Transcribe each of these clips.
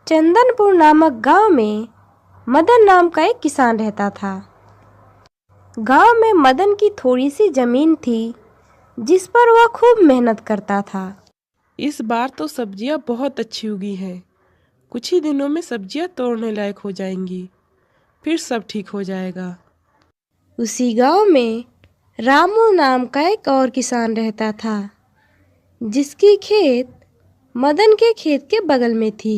चंदनपुर नामक गांव में मदन नाम का एक किसान रहता था। गांव में मदन की थोड़ी सी जमीन थी जिस पर वह खूब मेहनत करता था। इस बार तो सब्जियां बहुत अच्छी उगी हैं। कुछ ही दिनों में सब्जियां तोड़ने लायक हो जाएंगी, फिर सब ठीक हो जाएगा। उसी गांव में रामू नाम का एक और किसान रहता था जिसकी खेत मदन के खेत के बगल में थी।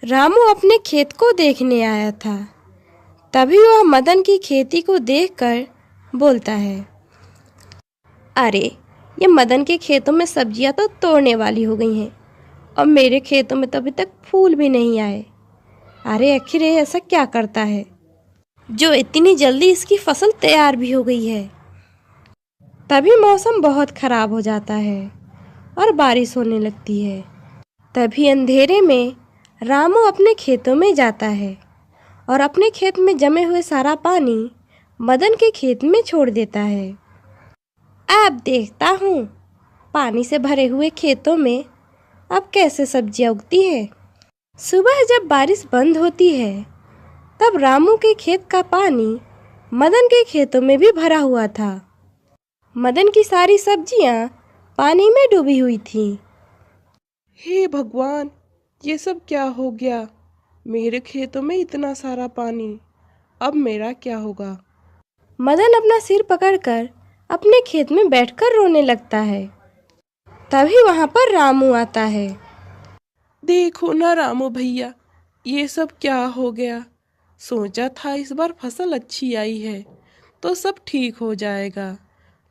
रामू अपने खेत को देखने आया था। तभी वह मदन की खेती को देखकर बोलता है, अरे ये मदन के खेतों में सब्जियां तो तोड़ने वाली हो गई हैं और मेरे खेतों में तो अभी तक फूल भी नहीं आए। अरे आखिर ये ऐसा क्या करता है जो इतनी जल्दी इसकी फसल तैयार भी हो गई है। तभी मौसम बहुत खराब हो जाता है और बारिश होने लगती है। तभी अंधेरे में रामू अपने खेतों में जाता है और अपने खेत में जमे हुए सारा पानी मदन के खेत में छोड़ देता है। अब देखता हूँ पानी से भरे हुए खेतों में अब कैसे सब्जियां उगती हैं। सुबह जब बारिश बंद होती है तब रामू के खेत का पानी मदन के खेतों में भी भरा हुआ था। मदन की सारी सब्जियां पानी में डूबी हुई थीं। हे भगवान, ये सब क्या हो गया? मेरे खेतों में इतना सारा पानी, अब मेरा क्या होगा? मदन अपना सिर पकड़कर अपने खेत में बैठकर रोने लगता है। तभी वहां पर रामू आता है। देखो ना रामू भैया, ये सब क्या हो गया? सोचा था इस बार फसल अच्छी आई है तो सब ठीक हो जाएगा,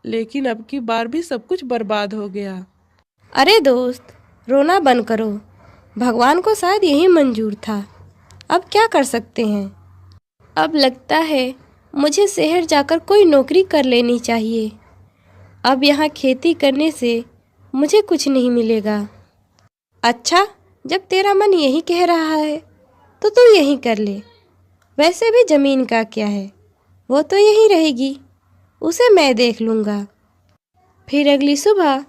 लेकिन अब की बार भी सब कुछ बर्बाद हो गया। अरे दोस्त, रोना बंद करो। भगवान को शायद यही मंजूर था। अब क्या कर सकते हैं। अब लगता है मुझे शहर जाकर कोई नौकरी कर लेनी चाहिए। अब यहाँ खेती करने से मुझे कुछ नहीं मिलेगा। अच्छा, जब तेरा मन यही कह रहा है तो तू यही कर ले। वैसे भी जमीन का क्या है, वो तो यहीं रहेगी, उसे मैं देख लूँगा। फिर अगली सुबह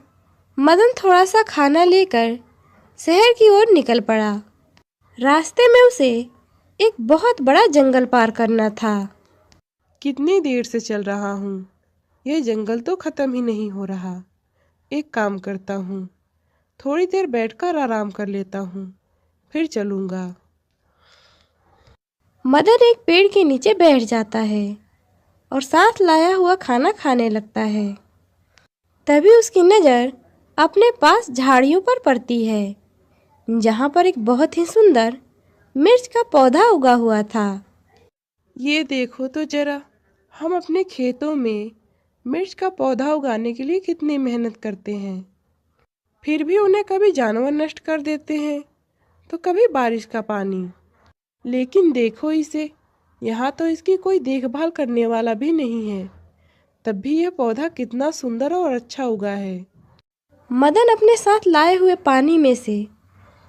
मदन थोड़ा सा खाना लेकर शहर की ओर निकल पड़ा। रास्ते में उसे एक बहुत बड़ा जंगल पार करना था। कितनी देर से चल रहा हूँ, ये जंगल तो खत्म ही नहीं हो रहा। एक काम करता हूँ, थोड़ी देर बैठकर आराम कर लेता हूँ, फिर चलूँगा। मदन एक पेड़ के नीचे बैठ जाता है और साथ लाया हुआ खाना खाने लगता है। तभी उसकी नज़र अपने पास झाड़ियों पर पड़ती है जहाँ पर एक बहुत ही सुंदर मिर्च का पौधा उगा हुआ था। ये देखो तो जरा, हम अपने खेतों में मिर्च का पौधा उगाने के लिए कितनी मेहनत करते हैं, फिर भी उन्हें कभी जानवर नष्ट कर देते हैं तो कभी बारिश का पानी। लेकिन देखो इसे, यहाँ तो इसकी कोई देखभाल करने वाला भी नहीं है, तब भी यह पौधा कितना सुंदर और अच्छा उगा है। मदन अपने साथ लाए हुए पानी में से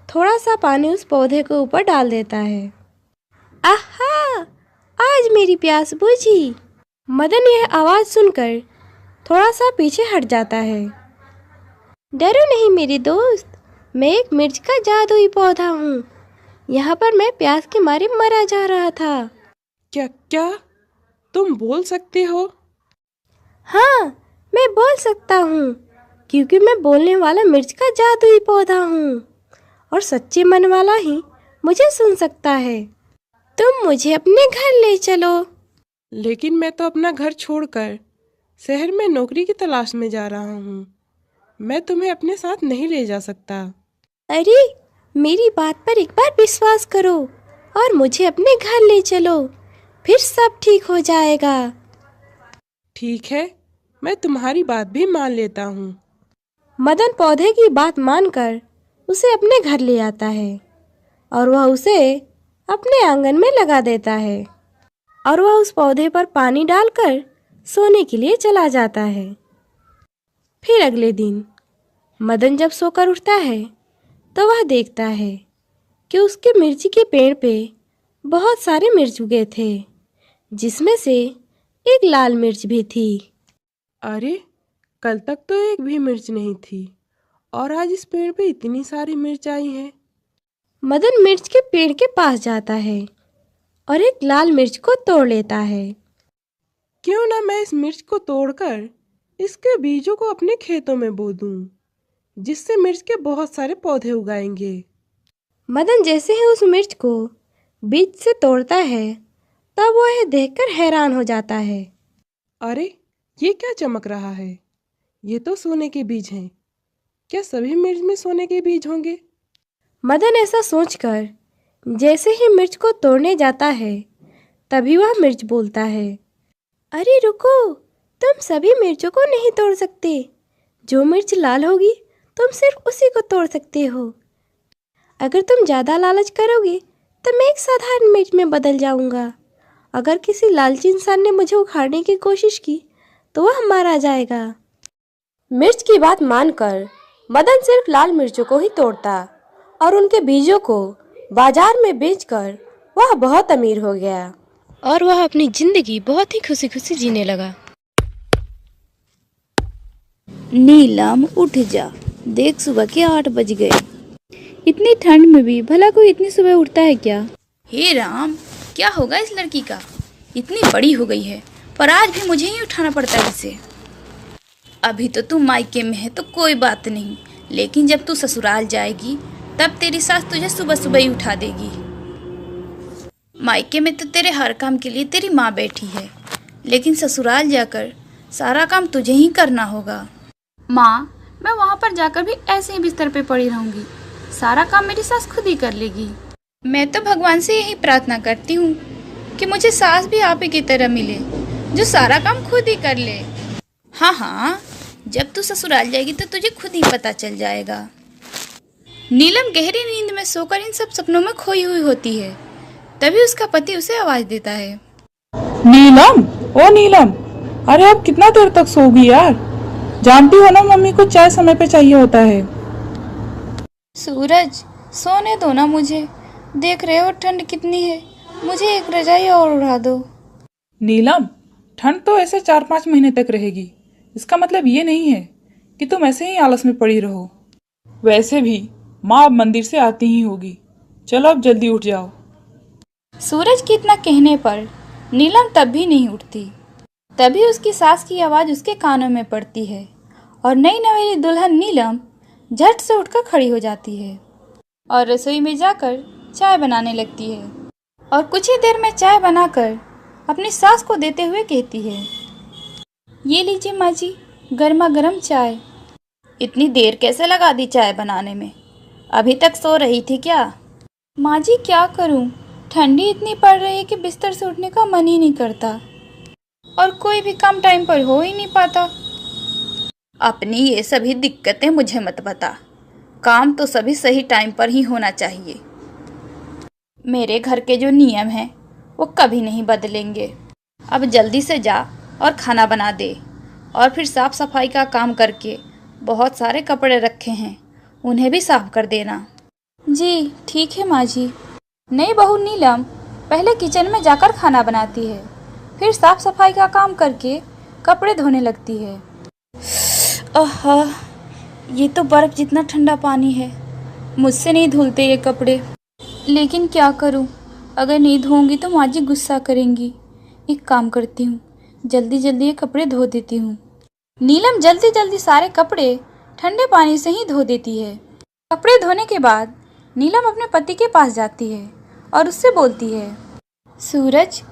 थोड़ा सा पानी उस पौधे के ऊपर डाल देता है। आहा! आज मेरी प्यास बुझी। मदन यह आवाज़ सुनकर थोड़ा सा पीछे हट जाता है। डरो नहीं मेरे दोस्त, मैं एक मिर्च का जादुई पौधा हूँ। यहाँ पर मैं प्यास के मारे मरा जा रहा था। क्या क्या तुम बोल सकते हो? हाँ, मैं बोल सकता हूँ क्योंकि मैं बोलने वाला मिर्च का जादुई पौधा हूँ और सच्चे मन वाला ही मुझे सुन सकता है। तुम मुझे अपने घर ले चलो। लेकिन मैं तो अपना घर छोड़कर शहर में नौकरी की तलाश में जा रहा हूँ, मैं तुम्हें अपने साथ नहीं ले जा सकता। अरे, मेरी बात पर एक बार विश्वास करो और मुझे अपने घर ले चलो, फिर सब ठीक हो जाएगा। ठीक है, मैं तुम्हारी बात भी मान लेता हूँ। मदन पौधे की बात मानकर उसे अपने घर ले आता है और वह उसे अपने आंगन में लगा देता है और वह उस पौधे पर पानी डालकर सोने के लिए चला जाता है। फिर अगले दिन मदन जब सोकर उठता है तो वह देखता है कि उसके मिर्ची के पेड़ पे बहुत सारे मिर्च उगे थे, जिसमें से एक लाल मिर्च भी थी। अरे, कल तक तो एक भी मिर्च नहीं थी और आज इस पेड़ पे इतनी सारी मिर्च आई है। मदन मिर्च के पेड़ के पास जाता है और एक लाल मिर्च को तोड़ लेता है। क्यों ना मैं इस मिर्च को तोड़कर इसके बीजों को अपने खेतों में बो दूं, जिससे मिर्च के बहुत सारे पौधे उगाएंगे। मदन जैसे ही उस मिर्च को बीज से तोड़ता है तब वह देखकर हैरान हो जाता है। अरे, ये क्या चमक रहा है? ये तो सोने के बीज हैं। क्या सभी मिर्च में सोने के बीज होंगे? मदन ऐसा सोचकर जैसे ही मिर्च को तोड़ने जाता है तभी वह मिर्च बोलता है, अरे रुको, तुम सभी मिर्चों को नहीं तोड़ सकते। जो मिर्च लाल होगी तुम सिर्फ उसी को तोड़ सकते हो। अगर तुम ज़्यादा लालच करोगे तो मैं एक साधारण मिर्च में बदल जाऊंगा। अगर किसी लालची इंसान ने मुझे उखाड़ने की कोशिश की तो वह मारा जाएगा। मिर्च की बात मानकर मदन सिर्फ लाल मिर्चों को ही तोड़ता और उनके बीजों को बाजार में बेचकर वह बहुत अमीर हो गया और वह अपनी जिंदगी बहुत ही खुशी खुशी जीने लगा। नीलम उठ जा, देख सुबह के 8 बज गए। इतनी ठंड में भी भला कोई इतनी सुबह उठता है क्या? हे राम, क्या होगा इस लड़की का? इतनी बड़ी हो गई है पर आज भी मुझे ही उठाना पड़ता है इसे। अभी तो तू मायके में है तो कोई बात नहीं, लेकिन जब तू ससुराल जाएगी तब तेरी सास तुझे सुबह सुबह ही उठा देगी। मायके में तो तेरे हर काम के लिए तेरी माँ बैठी है, लेकिन ससुराल जाकर सारा काम तुझे ही करना होगा। माँ, मैं वहाँ पर जाकर भी ऐसे ही बिस्तर पे पड़ी रहूंगी। सारा काम मेरी सास खुद ही कर लेगी। मैं तो भगवान से यही प्रार्थना करती हूँ कि मुझे सास भी आप ही की तरह मिले, जो सारा काम खुद ही कर ले। हाँ हाँ, जब तू ससुराल जाएगी तो तुझे खुद ही पता चल जाएगा। नीलम गहरी नींद में सोकर इन सब सपनों में खोई हुई होती है। तभी उसका पति उसे आवाज देता है, नीलम, ओ नीलम, अरे अब कितना देर तक सोगी यार? जानती हो ना मम्मी को चाय समय पे चाहिए होता है। सूरज, सोने दो ना मुझे। देख रहे हो ठंड कितनी है, मुझे एक रजाई और उड़ा दो। नीलम, ठंड तो ऐसे 4-5 महीने तक रहेगी। इसका मतलब ये नहीं है कि तुम ऐसे ही आलस में पड़ी रहो। वैसे भी माँ अब मंदिर से आती ही होगी। चलो अब जल्दी उठ जाओ। सूरज के इतना कहने पर नीलम तब भी नहीं उठती। तभी उसकी सास की आवाज़ उसके कानों में पड़ती है और नई नवेली दुल्हन नीलम झट से उठकर खड़ी हो जाती है और रसोई में जाकर चाय बनाने लगती है और कुछ ही देर में चाय बनाकर अपनी सास को देते हुए कहती है, ये लीजिए माँ जी, गर्मा गर्म चाय। इतनी देर कैसे लगा दी चाय बनाने में? अभी तक सो रही थी क्या? माँ जी क्या करूँ, ठंडी इतनी पड़ रही है कि बिस्तर से उठने का मन ही नहीं करता और कोई भी काम टाइम पर हो ही नहीं पाता। अपनी ये सभी दिक्कतें मुझे मत बता, काम तो सभी सही टाइम पर ही होना चाहिए। मेरे घर के जो नियम हैं वो कभी नहीं बदलेंगे। अब जल्दी से जा और खाना बना दे और फिर साफ सफाई का काम करके बहुत सारे कपड़े रखे हैं, उन्हें भी साफ कर देना। जी ठीक है माँ जी। नई बहू नीलम पहले किचन में जाकर खाना बनाती है, फिर साफ सफाई का काम करके कपड़े धोने लगती है। आहा, ये तो बर्फ़ जितना ठंडा पानी है, मुझसे नहीं धुलते ये कपड़े। लेकिन क्या करूं, अगर नहीं धोऊंगी तो माँ जी गुस्सा करेंगी। एक काम करती हूँ, जल्दी जल्दी ये कपड़े धो देती हूँ। नीलम जल्दी जल्दी सारे कपड़े ठंडे पानी से ही धो देती है। कपड़े धोने के बाद नीलम अपने पति के पास जाती है और उससे बोलती है, सूरज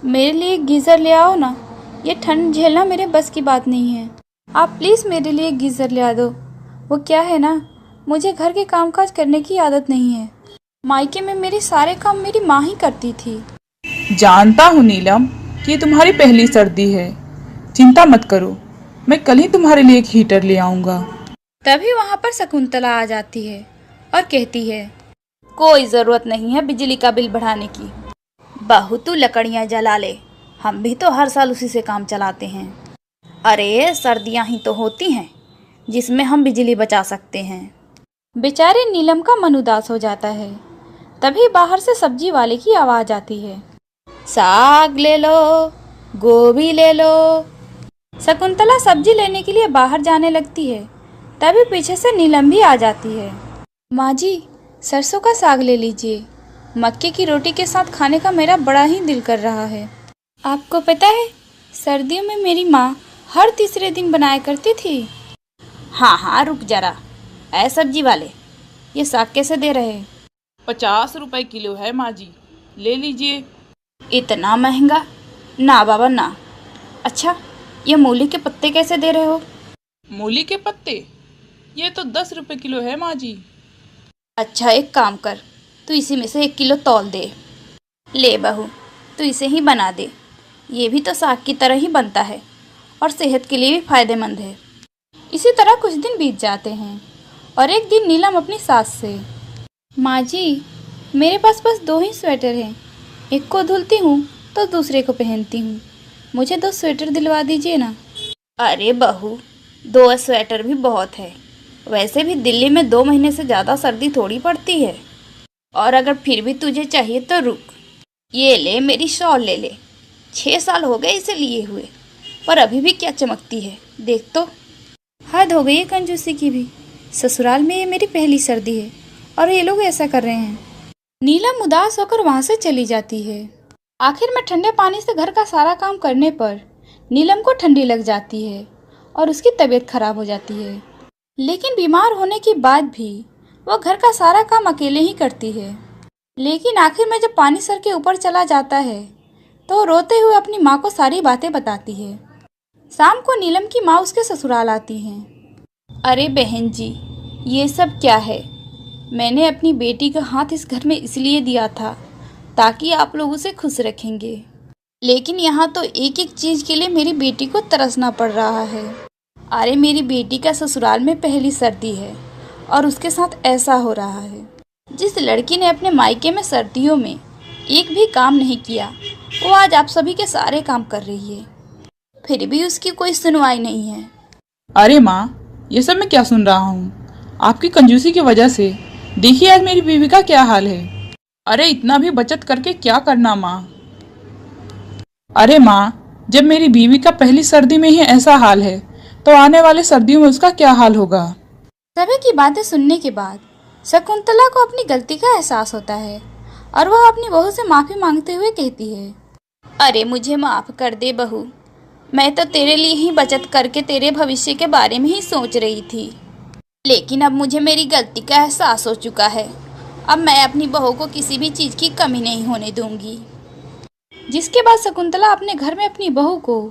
मेरे लिए गीज़र ले आओ ना, ये ठंड झेलना मेरे बस की बात नहीं है। आप प्लीज़ मेरे लिए गीज़र ले आ दो। वो क्या है ना, मुझे घर के कामकाज करने की आदत नहीं है। मायके में मेरे सारे काम मेरी माँ ही करती थी। जानता हूँ नीलम कि तुम्हारी पहली सर्दी है, चिंता मत करो, मैं कल ही तुम्हारे लिए एक हीटर ले आऊँगा। तभी वहाँ पर शकुंतला आ जाती है और कहती है, कोई ज़रूरत नहीं है बिजली का बिल बढ़ाने की। बहू तू लकड़ियाँ जला ले, हम भी तो हर साल उसी से काम चलाते हैं। अरे सर्दियाँ ही तो होती हैं जिसमें हम बिजली बचा सकते हैं। बेचारे नीलम का मन उदास हो जाता है। तभी बाहर से सब्जी वाले की आवाज़ आती है, साग ले लो, गोभी ले लो। शकुंतला सब्जी लेने के लिए बाहर जाने लगती है। तभी पीछे से नीलम भी आ जाती है। माँ जी सरसों का साग ले लीजिए। मक्के की रोटी के साथ खाने का मेरा बड़ा ही दिल कर रहा है। आपको पता है, सर्दियों में मेरी माँ हर तीसरे दिन बनाया करती थी। हाँ हाँ, रुक जरा। ऐ सब्जी वाले, ये साग कैसे दे रहे हैं? 50 रुपए किलो है माँ जी, ले लीजिए। इतना महंगा? ना बाबा ना। अच्छा, ये मूली के पत्ते कैसे दे रहे हो? मूली के पत्ते ये तो 10 रुपए किलो है माँ जी। अच्छा, एक काम कर, तू इसी में से 1 किलो तौल दे। ले बहू, तू इसे ही बना दे। ये भी तो साग की तरह ही बनता है और सेहत के लिए भी फायदेमंद है। इसी तरह कुछ दिन बीत जाते हैं और एक दिन नीलम अपनी सास से, माँ जी, मेरे पास बस 2 ही स्वेटर हैं। एक को धुलती हूँ तो दूसरे को पहनती हूँ। मुझे 2 स्वेटर दिलवा दीजिए ना। अरे बहू, 2 स्वेटर भी बहुत है। वैसे भी दिल्ली में 2 महीने से ज़्यादा सर्दी थोड़ी पड़ती है। और अगर फिर भी तुझे चाहिए तो रुक, ये ले मेरी शॉल ले ले। 6 साल हो गए इसे लिए हुए, पर अभी भी क्या चमकती है, देख तो। हद हो गई है कंजूसी की भी। ससुराल में ये मेरी पहली सर्दी है और ये लोग ऐसा कर रहे हैं। नीलम उदास होकर वहाँ से चली जाती है। आखिर में ठंडे पानी से घर का सारा काम करने पर नीलम को ठंडी लग जाती है और उसकी तबीयत खराब हो जाती है। लेकिन बीमार होने के बाद भी वह घर का सारा काम अकेले ही करती है। लेकिन आखिर में जब पानी सर के ऊपर चला जाता है तो वो रोते हुए अपनी माँ को सारी बातें बताती है। शाम को नीलम की माँ उसके ससुराल आती हैं। अरे बहन जी, ये सब क्या है? मैंने अपनी बेटी का हाथ इस घर में इसलिए दिया था ताकि आप लोग उसे खुश रखेंगे, लेकिन यहाँ तो एक एक चीज़ के लिए मेरी बेटी को तरसना पड़ रहा है। अरे मेरी बेटी का ससुराल में पहली सर्दी है और उसके साथ ऐसा हो रहा है। जिस लड़की ने अपने मायके में सर्दियों में एक भी काम नहीं किया, वो आज आप सभी के सारे काम कर रही है, फिर भी उसकी कोई सुनवाई नहीं है। अरे माँ, ये सब मैं क्या सुन रहा हूँ? आपकी कंजूसी की वजह से देखिए आज मेरी बीवी का क्या हाल है। अरे इतना भी बचत करके क्या करना माँ। अरे माँ, जब मेरी बीवी का पहली सर्दी में ही ऐसा हाल है तो आने वाले सर्दियों में उसका क्या हाल होगा। सभी की बातें सुनने के बाद शकुंतला को अपनी गलती का एहसास होता है और वह अपनी बहू से माफ़ी मांगते हुए कहती है, अरे मुझे माफ़ कर दे बहू, मैं तो तेरे लिए ही बचत करके तेरे भविष्य के बारे में ही सोच रही थी, लेकिन अब मुझे मेरी गलती का एहसास हो चुका है। अब मैं अपनी बहू को किसी भी चीज़ की कमी नहीं होने दूंगी। जिसके बाद शकुंतला अपने घर में अपनी बहू को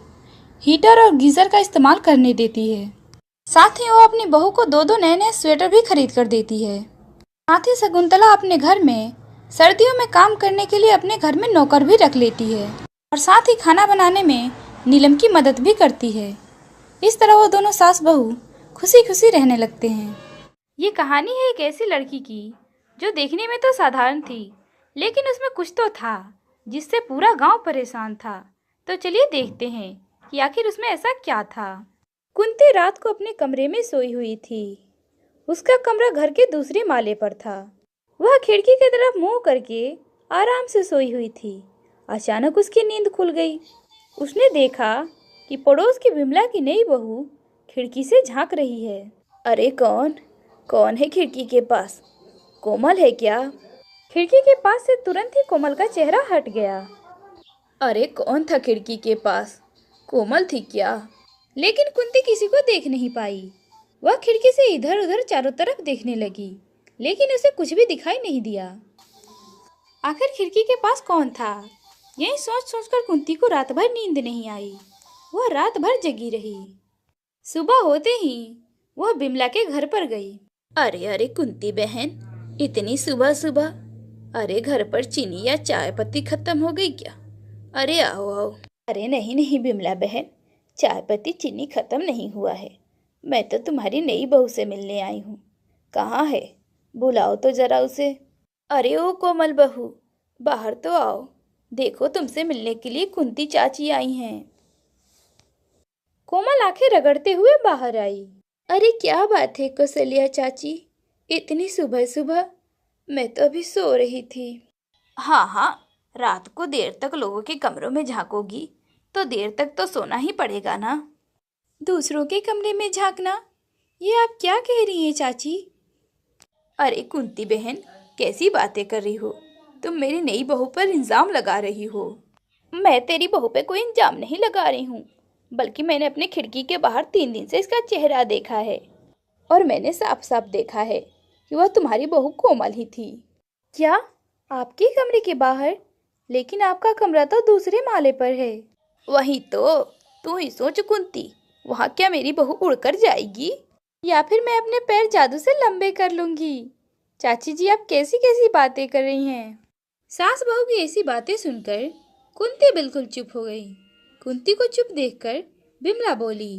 हीटर और गीज़र का इस्तेमाल करने देती है। साथ ही वो अपनी बहू को 2-2 नए-नए स्वेटर भी खरीद कर देती है। साथ ही शकुंतला अपने घर में सर्दियों में काम करने के लिए अपने घर में नौकर भी रख लेती है और साथ ही खाना बनाने में नीलम की मदद भी करती है। इस तरह वो दोनों सास बहू खुशी खुशी रहने लगते हैं। ये कहानी है एक ऐसी लड़की की जो देखने में तो साधारण थी, लेकिन उसमें कुछ तो था जिससे पूरा गांव परेशान था। तो चलिए देखते हैं कि आखिर उसमें ऐसा क्या था। कुंती रात को अपने कमरे में सोई हुई थी। उसका कमरा घर के दूसरे माले पर था। वह खिड़की की तरफ मुंह करके आराम से सोई हुई थी। अचानक उसकी नींद खुल गई। उसने देखा कि पड़ोस की विमला की नई बहू खिड़की से झांक रही है। अरे कौन है खिड़की के पास? कोमल है क्या? खिड़की के पास से तुरंत ही कोमल का चेहरा हट गया। अरे कौन था खिड़की के पास? कोमल थी क्या? लेकिन कुंती किसी को देख नहीं पाई। वह खिड़की से इधर उधर चारों तरफ देखने लगी, लेकिन उसे कुछ भी दिखाई नहीं दिया। आखिर खिड़की के पास कौन था? यही सोच सोचकर कुंती को रात भर नींद नहीं आई। वह रात भर जगी रही। सुबह होते ही वह बिमला के घर पर गई। अरे कुंती बहन, इतनी सुबह सुबह? अरे घर पर चीनी या चाय पत्ती खत्म हो गई क्या? अरे आओ। अरे नहीं बिमला बहन, चाय पत्ती चीनी खत्म नहीं हुआ है। मैं तो तुम्हारी नई बहू से मिलने आई हूँ। कहाँ है? बुलाओ तो जरा उसे। अरे ओ कोमल बहू, बाहर तो आओ। देखो तुमसे मिलने के लिए कुंती चाची आई हैं। कोमल आंखें रगड़ते हुए बाहर आई। अरे क्या बात है कौशल्या चाची, इतनी सुबह सुबह? मैं तो अभी सो रही थी। हाँ, रात को देर तक लोगों के कमरों में झांकोगी तो देर तक तो सोना ही पड़ेगा ना। दूसरों के कमरे में झांकना, ये आप क्या कह रही हैं चाची? अरे कुंती बहन, कैसी बातें कर रही हो? तुम मेरी नई बहू पर इल्जाम लगा रही हो। मैं तेरी बहू पे कोई इल्जाम नहीं लगा रही हूँ, बल्कि मैंने अपने खिड़की के बाहर 3 दिन से इसका चेहरा देखा है और मैंने साफ साफ देखा है कि वह तुम्हारी बहू कोमल ही थी। क्या? आपके कमरे के बाहर? लेकिन आपका कमरा तो दूसरे माले पर है। वही तो, तू ही सोच कुंती, वहाँ क्या मेरी बहू उड़कर जाएगी या फिर मैं अपने पैर जादू से लंबे कर लूंगी? चाची जी, आप कैसी कैसी बातें कर रही हैं? सास बहू की ऐसी बातें सुनकर कुंती बिल्कुल चुप हो गई। कुंती को चुप देखकर बिमला बोली,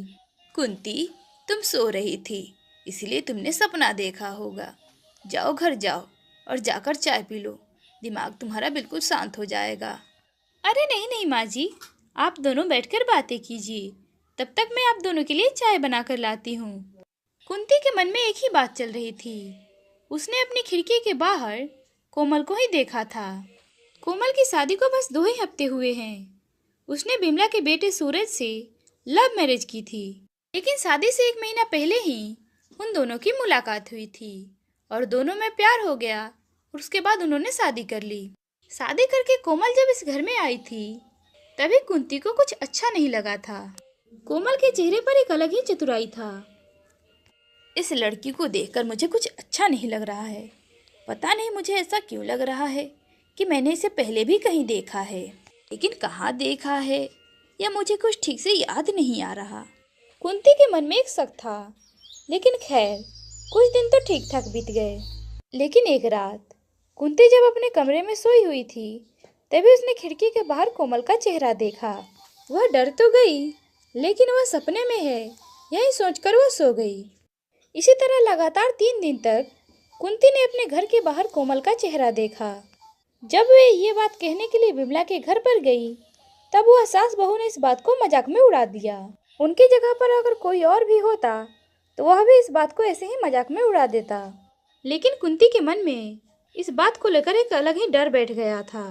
कुंती, तुम सो रही थी, इसलिए तुमने सपना देखा होगा। जाओ घर जाओ और जाकर चाय पी लो, दिमाग तुम्हारा बिल्कुल शांत हो जाएगा। अरे नहीं नहीं माँ जी, आप दोनों बैठकर बातें कीजिए, तब तक मैं आप दोनों के लिए चाय बनाकर लाती हूँ। कुंती के मन में एक ही बात चल रही थी। उसने अपनी खिड़की के बाहर कोमल को ही देखा था। कोमल की शादी को बस 2 ही हफ्ते हुए हैं। उसने बिमला के बेटे सूरज से लव मैरिज की थी, लेकिन शादी से 1 महीना पहले ही उन दोनों की मुलाकात हुई थी और दोनों में प्यार हो गया और उसके बाद उन्होंने शादी कर ली। शादी करके कोमल जब इस घर में आई थी तभी कुंती को कुछ अच्छा नहीं लगा था। कोमल के चेहरे पर एक अलग ही चतुराई था। इस लड़की को देखकर मुझे कुछ अच्छा नहीं लग रहा है। पता नहीं मुझे ऐसा क्यों लग रहा है कि मैंने इसे पहले भी कहीं देखा है, लेकिन कहाँ देखा है या मुझे कुछ ठीक से याद नहीं आ रहा। कुंती के मन में एक शक था, लेकिन खैर कुछ दिन तो ठीक ठाक बीत गए। लेकिन एक रात कुंती जब अपने कमरे में सोई हुई थी तभी उसने खिड़की के बाहर कोमल का चेहरा देखा। वह डर तो गई, लेकिन वह सपने में है यही सोचकर वह सो गई। इसी तरह लगातार 3 दिन तक कुंती ने अपने घर के बाहर कोमल का चेहरा देखा। जब वे ये बात कहने के लिए बिमला के घर पर गई तब वह सास बहू ने इस बात को मजाक में उड़ा दिया। उनकी जगह पर अगर कोई और भी होता तो वह भी इस बात को ऐसे ही मजाक में उड़ा देता, लेकिन कुंती के मन में इस बात को लेकर एक अलग ही डर बैठ गया था।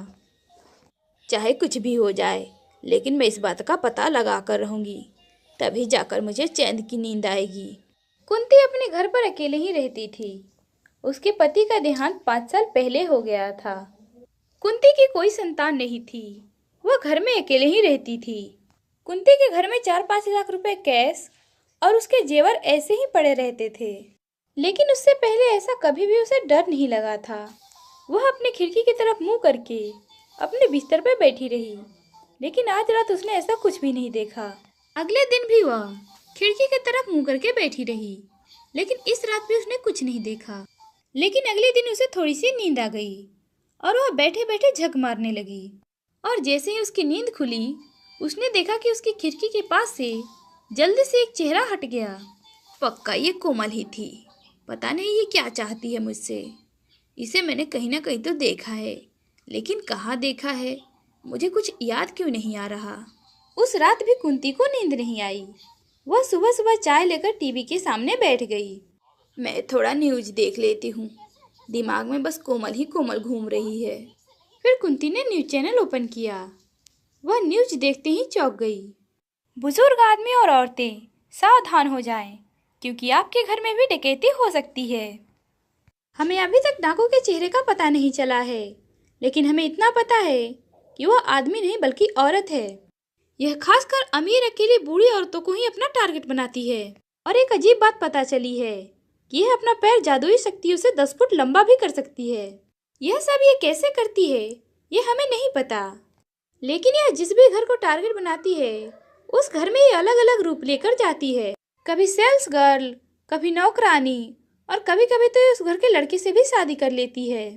चाहे कुछ भी हो जाए, लेकिन मैं इस बात का पता लगा कर रहूंगी, तभी जाकर मुझे चैन की नींद आएगी। कुंती अपने घर पर अकेले ही रहती थी। उसके पति का देहांत 5 साल पहले हो गया था। कुंती की कोई संतान नहीं थी। वह घर में अकेले ही रहती थी। कुंती के घर में 4-5 लाख रुपए कैश और उसके जेवर ऐसे ही पड़े रहते थे, लेकिन उससे पहले ऐसा कभी भी उसे डर नहीं लगा था। वह अपने खिड़की की तरफ मुंह करके अपने बिस्तर पर बैठी रही, लेकिन आज रात उसने ऐसा कुछ भी नहीं देखा। अगले दिन भी वह खिड़की की तरफ मुंह करके बैठी रही, लेकिन इस रात भी उसने कुछ नहीं देखा। लेकिन अगले दिन उसे थोड़ी सी नींद आ गई और वह बैठे बैठे झक मारने लगी। और जैसे ही उसकी नींद खुली उसने देखा कि उसकी खिड़की के पास से जल्दी से एक चेहरा हट गया। पक्का ये कोमल ही थी। पता नहीं ये क्या चाहती है मुझसे। इसे मैंने कहीं ना कहीं तो देखा है, लेकिन कहाँ देखा है मुझे कुछ याद क्यों नहीं आ रहा। उस रात भी कुंती को नींद नहीं आई। वह सुबह सुबह चाय लेकर टीवी के सामने बैठ गई। मैं थोड़ा न्यूज देख लेती हूँ, दिमाग में बस कोमल ही कोमल घूम रही है। फिर कुंती ने न्यूज चैनल ओपन किया। वह न्यूज देखते ही चौंक गई। बुजुर्ग आदमी और औरतें सावधान हो जाएं, क्योंकि आपके घर में भी डकैती हो सकती है। हमें अभी तक डाकू के चेहरे का पता नहीं चला है, लेकिन हमें इतना पता है कि वह आदमी नहीं बल्कि औरत है। यह खासकर अमीर अकेली बूढ़ी औरतों को ही अपना टारगेट बनाती है। और एक अजीब बात पता चली है कि यह अपना पैर जादुई शक्तियों से 10 फुट लंबा भी कर सकती है। यह सब ये कैसे करती है ये हमें नहीं पता, लेकिन यह जिस भी घर को टारगेट बनाती है उस घर में ये अलग अलग रूप लेकर जाती है। कभी सेल्स गर्ल, कभी नौकरानी और कभी कभी तो ये उस घर के लड़के से भी शादी कर लेती है।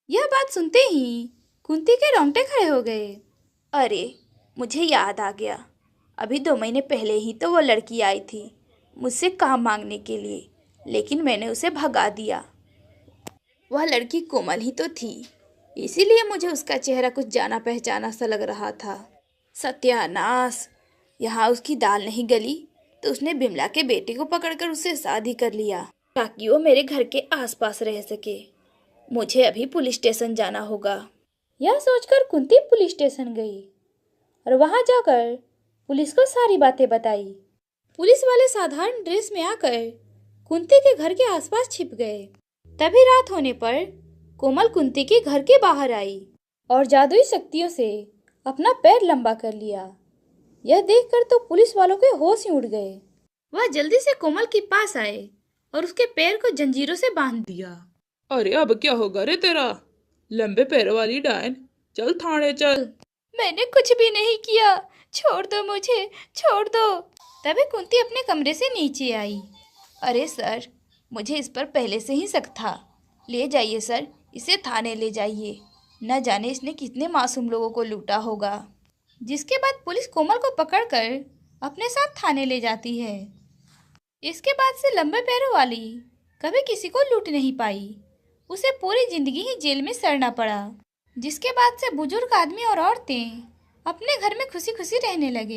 यह बात सुनते ही कुंती के रोंगटे खड़े हो गए। अरे मुझे याद आ गया, अभी 2 महीने पहले ही तो वो लड़की आई थी मुझसे काम मांगने के लिए, लेकिन मैंने उसे भगा दिया। वह लड़की कोमल ही तो थी, इसीलिए मुझे उसका चेहरा कुछ जाना पहचाना सा लग रहा था। सत्यानाश, यहाँ उसकी दाल नहीं गली तो उसने बिमला के बेटे को पकड़कर उससे शादी कर लिया ताकि वो मेरे घर के आसपास रह सके। मुझे अभी पुलिस स्टेशन जाना होगा। यह सोचकर कुंती पुलिस स्टेशन गई और वहां जाकर पुलिस को सारी बातें बताई। पुलिस वाले साधारण ड्रेस में आकर कुंती के घर के आसपास छिप गए। तभी रात होने पर कोमल कुंती के घर के बाहर आई और जादुई शक्तियों से अपना पैर लंबा कर लिया। यह देखकर तो पुलिस वालों के होश ही उड़ गए। वह जल्दी से कोमल के पास आए और उसके पैर को जंजीरों से बांध दिया। अरे अब क्या होगा रे तेरा, लंबे पैरों वाली डायन, चल थाने चल। मैंने कुछ भी नहीं किया, छोड़ दो मुझे, छोड़ दो। तभी कुंती अपने कमरे से नीचे आई। अरे सर, मुझे इस पर पहले से ही शक था। ले जाइए सर, इसे थाने ले जाइए। न जाने इसने कितने मासूम लोगों को लूटा होगा। जिसके बाद पुलिस कोमल को पकड़कर अपने साथ थाने ले जाती है। इसके बाद से लंबे पैरों वाली कभी किसी को लूट नहीं पाई। उसे पूरी जिंदगी ही जेल में सड़ना पड़ा। जिसके बाद से बुजुर्ग आदमी और औरतें अपने घर में खुशी खुशी रहने लगे।